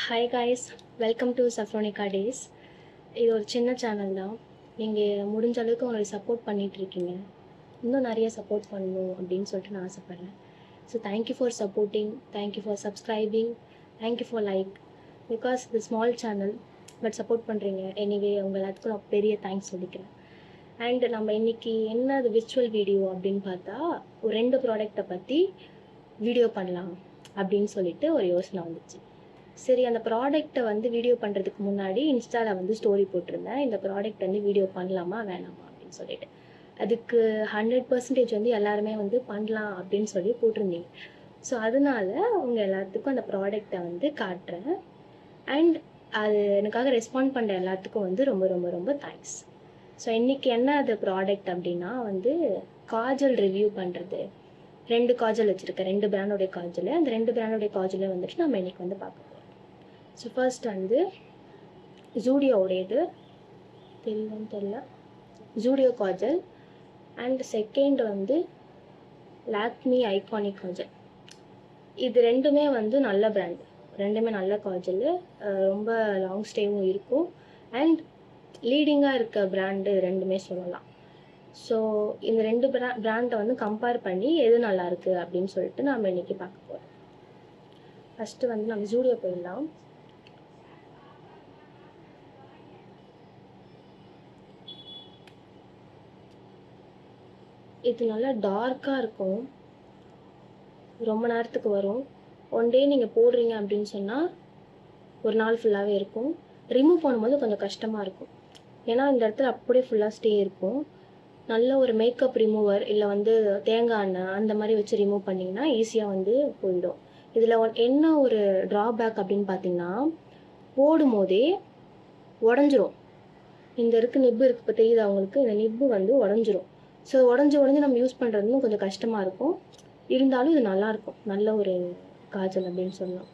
Hi guys, welcome to சஃப்ரோனிகா days. இது ஒரு சின்ன சேனல் தான். நீங்கள் முடிஞ்ச அளவுக்கு உங்களை சப்போர்ட் பண்ணிகிட்ருக்கீங்க. இன்னும் நிறைய சப்போர்ட் பண்ணணும் அப்படின்னு சொல்லிட்டு நான் ஆசைப்பட்றேன். So thank you for supporting, thank you for subscribing, thank you for like. Because இது ஸ்மால் சேனல் பட் சப்போர்ட் பண்ணுறீங்க. எனிவே உங்கள் எல்லாத்துக்கும் நான் பெரிய தேங்க்ஸ் சொல்லிக்கிறேன். அண்ட் நம்ம இன்றைக்கி என்ன அது விர்ச்சுவல் வீடியோ அப்படின்னு பார்த்தா, ஒரு 2 ப்ராடக்டை பற்றி வீடியோ பண்ணலாம் அப்படின்னு சொல்லிட்டு ஒரு யோசனை வந்துச்சு. சரி, அந்த ப்ராடக்ட்டை வந்து வீடியோ பண்ணுறதுக்கு முன்னாடி இன்ஸ்டாவில் வந்து ஸ்டோரி போட்டிருந்தேன். இந்த ப்ராடக்ட் வந்து வீடியோ பண்ணலாமா வேணாமா அப்படின்னு சொல்லிட்டு. அதுக்கு 100% வந்து எல்லாருமே வந்து பண்ணலாம் அப்படின்னு சொல்லி போட்டிருந்தீங்க. ஸோ அதனால உங்கள் எல்லாத்துக்கும் அந்த ப்ராடக்டை வந்து காட்டுறேன். அண்ட் அது எனக்காக ரெஸ்பாண்ட் பண்ணுற எல்லாத்துக்கும் வந்து ரொம்ப ரொம்ப ரொம்ப தேங்க்ஸ். ஸோ இன்றைக்கி என்ன அது ப்ராடக்ட் அப்படின்னா வந்து காஜல் ரிவ்யூ பண்ணுறது. 2 காஜல் வச்சுருக்கேன், 2 பிராண்டோடைய காஜல். அந்த 2 பிராண்டோடைய காஜலை வந்துட்டு நம்ம இன்றைக்கி வந்து பார்க்க போகிறோம். ஸோ ஃபர்ஸ்ட் வந்து ஜூடியோவுடையது, தெரியுதான்னு தெரியல, ஜூடியோ காஜல். அண்ட் செகண்ட் வந்து லாக்மி ஐகானிக் காஜல். இது ரெண்டுமே வந்து நல்ல பிராண்ட், ரெண்டுமே நல்ல காஜல், ரொம்ப லாங் ஸ்டேவும் இருக்கும். அண்ட் லீடிங்காக இருக்க பிராண்டு ரெண்டுமே சொல்லலாம். ஸோ இந்த 2 பிராண்டை வந்து கம்பேர் பண்ணி எது நல்லாயிருக்கு அப்படின்னு சொல்லிட்டு நம்ம இன்றைக்கி பார்க்க போகிறோம். ஃபஸ்ட்டு வந்து நம்ம ஜூடியோ போயிடலாம். இது நல்லா டார்க்காக இருக்கும், ரொம்ப நேரத்துக்கு வரும். ஒன் டே நீங்கள் போடுறீங்க அப்படின்னு சொன்னால் ஒரு நாள் ஃபுல்லாகவே இருக்கும். ரிமூவ் பண்ணும்போது கொஞ்சம் கஷ்டமாக இருக்கும், ஏன்னா இந்த இடத்துல அப்படியே ஃபுல்லாக ஸ்டே இருக்கும். நல்ல ஒரு மேக்கப் ரிமூவர் இல்லை வந்து தேங்காய் எண்ணெய் அந்த மாதிரி வச்சு ரிமூவ் பண்ணிங்கன்னா ஈஸியாக வந்து போயிடும். இதில் என்ன ஒரு ட்ராபேக் அப்படின்னு பார்த்தீங்கன்னா, போடும் போதே உடஞ்சிரும். இந்த நிப்பு இருக்குது, இப்போ தெரியுது அவங்களுக்கு, இந்த நிப்பு வந்து உடஞ்சிரும். ஸோ உடஞ்சி நம்ம யூஸ் பண்ணுறதுன்னு கொஞ்சம் கஷ்டமாக இருக்கும். இருந்தாலும் இது நல்லாயிருக்கும், நல்ல ஒரு காஜல் அப்படின்னு சொல்லலாம்.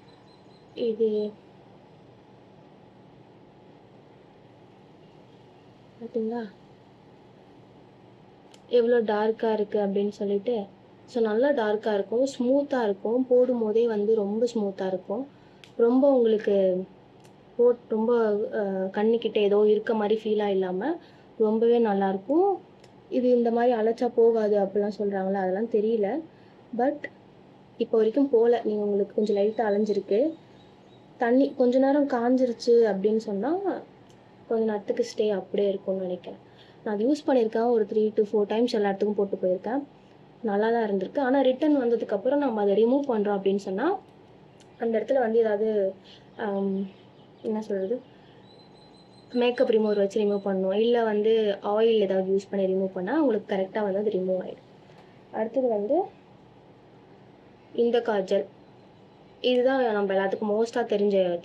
இது பார்த்தீங்களா எவ்வளோ டார்க்காக இருக்குது அப்படின்னு சொல்லிட்டு. ஸோ நல்லா டார்க்காக இருக்கும், ஸ்மூத்தாக இருக்கும், போடும் போதே வந்து ரொம்ப ஸ்மூத்தாக இருக்கும். ரொம்ப உங்களுக்கு ரொம்ப கண்ணுக்கிட்ட ஏதோ இருக்க மாதிரி ஃபீலாக இல்லாமல் ரொம்பவே நல்லாயிருக்கும். இது இந்த மாதிரி அழைச்சா போகாது அப்படிலாம் சொல்கிறாங்களே, அதெல்லாம் தெரியல. பட் இப்போ வரைக்கும் போகல. நீங்கள் உங்களுக்கு கொஞ்சம் லைட்டாக அலைஞ்சிருக்கு, தண்ணி கொஞ்ச நேரம் காஞ்சிருச்சு அப்படின்னு சொன்னால் கொஞ்சம் நேரத்துக்கு ஸ்டே அப்படியே இருக்கும்னு நினைக்கிறேன். நான் அது யூஸ் பண்ணியிருக்கேன், ஒரு 3 to 4 டைம்ஸ் எல்லா இடத்துக்கும் போட்டு போயிருக்கேன், நல்லா தான் இருந்திருக்கு. ஆனால் ரிட்டன் வந்ததுக்கப்புறம் நம்ம அதை ரிமூவ் பண்ணுறோம் அப்படின்னு சொன்னால் அந்த இடத்துல வந்து ஏதாவது என்ன சொல்கிறது, மேக்கப் ரிமூவர் வச்சு ரிமூவ் பண்ணணும், இல்லை வந்து ஆயில் ஏதாவது யூஸ் பண்ணி ரிமூவ் பண்ணால் உங்களுக்கு கரெக்டாக வந்து அது ரிமூவ் ஆகிடும். அடுத்தது வந்து இந்த காஜல். இதுதான் நம்ம எல்லாத்துக்கும் மோஸ்ட்டாக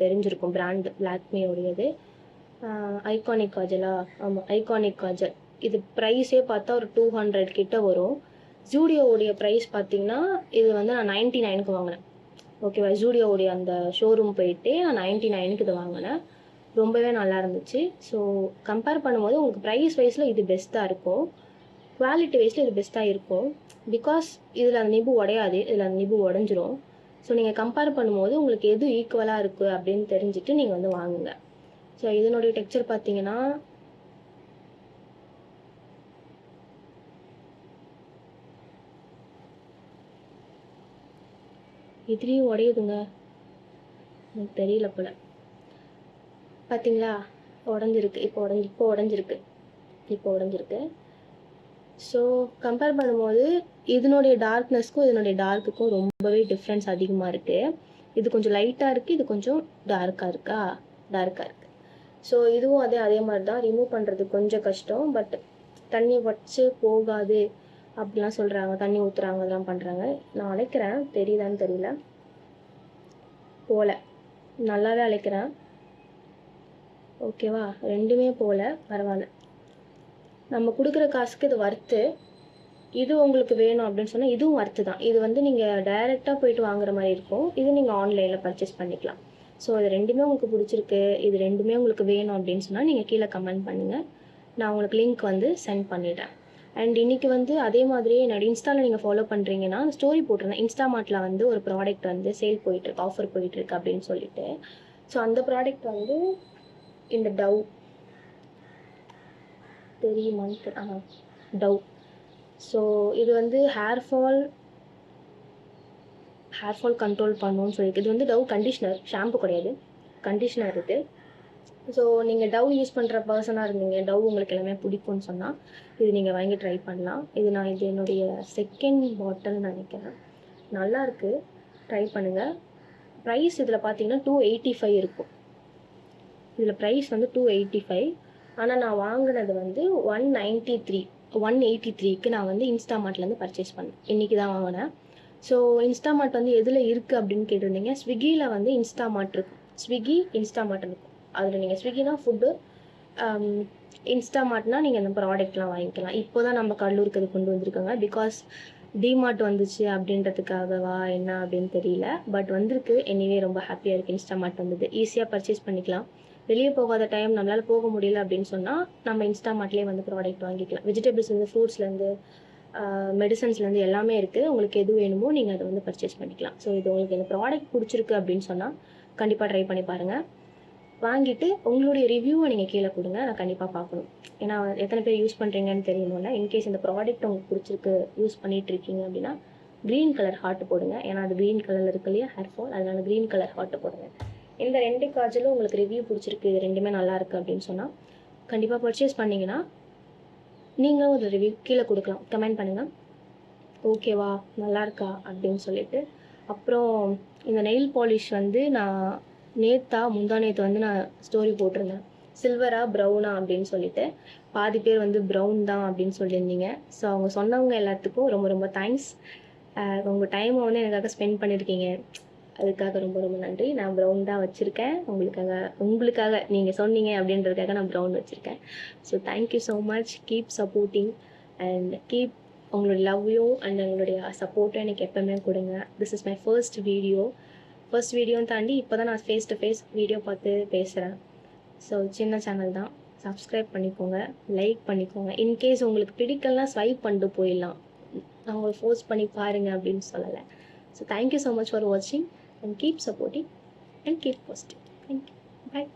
தெரிஞ்சிருக்கும் பிராண்ட், லாக்மியோடையது. ஐகானிக் காஜலா? ஆமாம், ஐகானிக் காஜல். இது ப்ரைஸே பார்த்தா ஒரு 200 கிட்ட வரும். ஜூடியோவுடைய ப்ரைஸ் பார்த்திங்கன்னா இது வந்து நான் 99க்கு வாங்கினேன். ஓகேவா, ஜூடியோவுடைய அந்த ஷோரூம் போயிட்டு நான் 99க்கு இதை வாங்கினேன். ரொம்பவே நல்லா இருந்துச்சு. ஸோ கம்பேர் பண்ணும்போது உங்களுக்கு ப்ரைஸ் வைஸில் இது பெஸ்ட்டாக இருக்கும், குவாலிட்டி வைஸில் இது பெஸ்ட்டாக இருக்கும். பிகாஸ் இதில் அந்த நிப்பு உடையாது, இதில் அந்த நிப்பு உடஞ்சிரும். ஸோ நீங்கள் கம்பேர் பண்ணும்போது உங்களுக்கு எது ஈக்குவலாக இருக்குது அப்படின்னு தெரிஞ்சுட்டு நீங்கள் வந்து வாங்குங்க. ஸோ இதனுடைய டெக்ஸ்சர் பார்த்தீங்கன்னா இதுலேயும் உடையுதுங்க, எனக்கு தெரியல போல். பார்த்தீங்களா, உடஞ்சிருக்கு, இப்போ உடஞ்சிருக்கு. ஸோ கம்பேர் பண்ணும்போது இதனுடைய டார்க்னஸ்க்கும் இதனுடைய டார்க்குக்கும் ரொம்பவே டிஃப்ரென்ஸ் அதிகமாக இருக்குது. இது கொஞ்சம் லைட்டாக இருக்குது, இது கொஞ்சம் டார்க்காக இருக்குது. ஸோ இதுவும் அதே மாதிரி தான், ரிமூவ் பண்ணுறது கொஞ்சம் கஷ்டம். பட் தண்ணி வச்சு போகாது அப்படிலாம் சொல்கிறாங்க, தண்ணி ஊற்றுறாங்க, அதெல்லாம் பண்ணுறாங்க. நான் அழைக்கிறேன், தெரியுதான்னு தெரியல, போகல, நல்லாவே அழைக்கிறேன். ஓகேவா, ரெண்டுமே போகல, பரவாயில்ல. நம்ம கொடுக்குற காசுக்கு இது வர்த்து. இது உங்களுக்கு வேணும் அப்படின்னு சொன்னால் இதுவும் வர்த்து தான். இது வந்து நீங்கள் டைரெக்டாக போயிட்டு வாங்குற மாதிரி இருக்கும், இது நீங்கள் ஆன்லைனில் பர்ச்சேஸ் பண்ணிக்கலாம். ஸோ இது ரெண்டுமே உங்களுக்கு பிடிச்சிருக்கு, இது ரெண்டுமே உங்களுக்கு வேணும் அப்படின்னு சொன்னால் நீங்கள் கீழே கமெண்ட் பண்ணுங்கள், நான் உங்களுக்கு லிங்க் வந்து சென்ட் பண்ணிடுறேன். அண்ட் இன்றைக்கி வந்து அதே மாதிரியே என்னோட இன்ஸ்டாவில் நீங்கள் ஃபாலோ பண்ணுறீங்கன்னா ஸ்டோரி போட்டிருந்தேன். இன்ஸ்டாமார்ட்டில் வந்து ஒரு ப்ராடக்ட் வந்து சேல் போயிட்டுருக்கு, ஆஃபர் போயிட்டுருக்கு அப்படின்னு சொல்லிட்டு. ஸோ அந்த ப்ராடக்ட் வந்து இந்த டவ் 3 month டவ். ஸோ இது வந்து ஹேர் ஃபால் கண்ட்ரோல் பண்ணணும்னு சொல்லியிருக்கு. இது வந்து டவ் கண்டிஷ்னர், ஷாம்பு கிடையாது, கண்டிஷ்னர் இது. ஸோ நீங்கள் டவ் யூஸ் பண்ணுற பர்சனாக இருந்தீங்க, டவ் உங்களுக்கு எல்லாமே பிடிக்கும்னு சொன்னால் இது நீங்கள் வாங்கி ட்ரை பண்ணலாம். இது என்னுடைய செகண்ட் பாட்டில் நினைக்கிறேன். நல்லாயிருக்கு, ட்ரை பண்ணுங்கள். ப்ரைஸ் இதில் பார்த்தீங்கன்னா 285 இருக்கும். இதில் ப்ரைஸ் வந்து 285. ஆனால் நான் வாங்கினது வந்து 183க்கு நான் வந்து இன்ஸ்டாமார்ட்லேருந்து பர்ச்சேஸ் பண்ணேன். இன்றைக்கி தான் வாங்கினேன். ஸோ இன்ஸ்டாமார்ட் வந்து எதில் இருக்குது அப்படின்னு கேட்டிருந்தீங்க. ஸ்விக்கியில் வந்து இன்ஸ்டாமார்ட் இருக்கும். ஸ்விக்கி இன்ஸ்டாமார்ட் இருக்கும். அதில் நீங்கள் ஸ்விக்கினா ஃபுட்டு, இன்ஸ்டாமார்ட்னா நீங்கள் அந்த ப்ராடக்ட்லாம் வாங்கிக்கலாம். இப்போ தான் நம்ம கடலூருக்கு அது கொண்டு வந்திருக்காங்க. பிகாஸ் டிமார்ட் வந்துச்சு அப்படின்றதுக்காகவா என்ன அப்படின்னு தெரியல. பட் வந்திருக்கு. எனிவே ரொம்ப ஹாப்பியாக இருக்குது. இன்ஸ்டாமார்ட் வந்தது, ஈஸியாக பர்ச்சேஸ் பண்ணிக்கலாம். வெளியே போகாத டைம் நம்மளால் போக முடியல அப்படின்னு சொன்னால் நம்ம இன்ஸ்டாமார்ட்லேயே வந்து ப்ராடக்ட் வாங்கிக்கலாம். வெஜிடபிள்ஸ்லேருந்து, ஃப்ரூட்ஸ்லேருந்து, மெடிசன்ஸ்லேருந்து எல்லாமே இருக்குது. உங்களுக்கு எது வேணுமோ நீங்கள் அதை வந்து பர்ச்சேஸ் பண்ணிக்கலாம். ஸோ இது உங்களுக்கு இந்த ப்ராடக்ட் பிடிச்சிருக்கு அப்படின்னு சொன்னால் கண்டிப்பாக ட்ரை பண்ணி பாருங்கள். வாங்கிட்டு உங்களுடைய ரிவ்யூவை நீங்கள் கீழே கொடுங்க, நான் கண்டிப்பாக பார்க்கணும். ஏன்னா எத்தனை பேர் யூஸ் பண்ணுறீங்கன்னு தெரியணும்ல. இன்கேஸ் இந்த ப்ராடக்ட் உங்களுக்கு பிடிச்சிருக்கு, யூஸ் பண்ணிகிட்ருக்கீங்க அப்படின்னா க்ரீன் கலர் ஹார்ட் போடுங்க. ஏன்னா அது க்ரீன் கலரில் இருக்கு இல்லையா ஹேர் ஃபால், அதனால் க்ரீன் கலர் ஹார்ட் போடுங்க. இந்த 2 காஜலும் உங்களுக்கு ரிவ்யூ பிடிச்சிருக்கு, இது 2மே நல்லாயிருக்கு அப்படின்னு சொன்னால் கண்டிப்பாக பர்ச்சேஸ் பண்ணிங்கன்னா நீங்களும் ஒரு ரிவ்யூ கீழே கொடுக்கலாம், கமெண்ட் பண்ணுங்கள். ஓகேவா, நல்லாயிருக்கா அப்படின்னு சொல்லிட்டு. அப்புறம் இந்த நெயில் பாலிஷ் வந்து நான் முந்தா நேற்று வந்து நான் ஸ்டோரி போட்டிருந்தேன், சில்வரா ப்ரௌனா அப்படின்னு சொல்லிட்டு. பாதி பேர் வந்து ப்ரௌன் தான் அப்படின்னு சொல்லியிருந்தீங்க. ஸோ அவங்க சொன்னவங்க எல்லாத்துக்கும் ரொம்ப ரொம்ப தேங்க்ஸ். உங்கள் டைமை வந்து எனக்காக ஸ்பெண்ட் பண்ணியிருக்கீங்க, அதுக்காக ரொம்ப ரொம்ப நன்றி. நான் ப்ரௌன் தான் வச்சுருக்கேன் உங்களுக்காக நீங்கள் சொன்னீங்க அப்படின்றதுக்காக நான் ப்ரௌன் வச்சுருக்கேன். So thank you so much. Keep supporting and keep உங்களோட லவ்வையும் அண்ட் உங்களுடைய சப்போர்ட்டும் எனக்கு எப்போவுமே கொடுங்க. திஸ் இஸ் மை ஃபர்ஸ்ட் வீடியோன்னு தாண்டி இப்போ தான் நான் ஃபேஸ் டு ஃபேஸ் வீடியோ பார்த்து பேசுகிறேன். ஸோ சின்ன சேனல் தான், சப்ஸ்கிரைப் பண்ணிக்கோங்க, லைக் பண்ணிக்கோங்க. இன்கேஸ் உங்களுக்கு பிடிக்கலனா ஸ்வைப் பண்ணிட்டு போயிடலாம், நான் உங்களை ஃபோர்ஸ் பண்ணி பாருங்கள் அப்படின்னு சொல்லலை. So thank you so much for வாட்சிங் and keep supporting and keep posting. Thank you. Bye.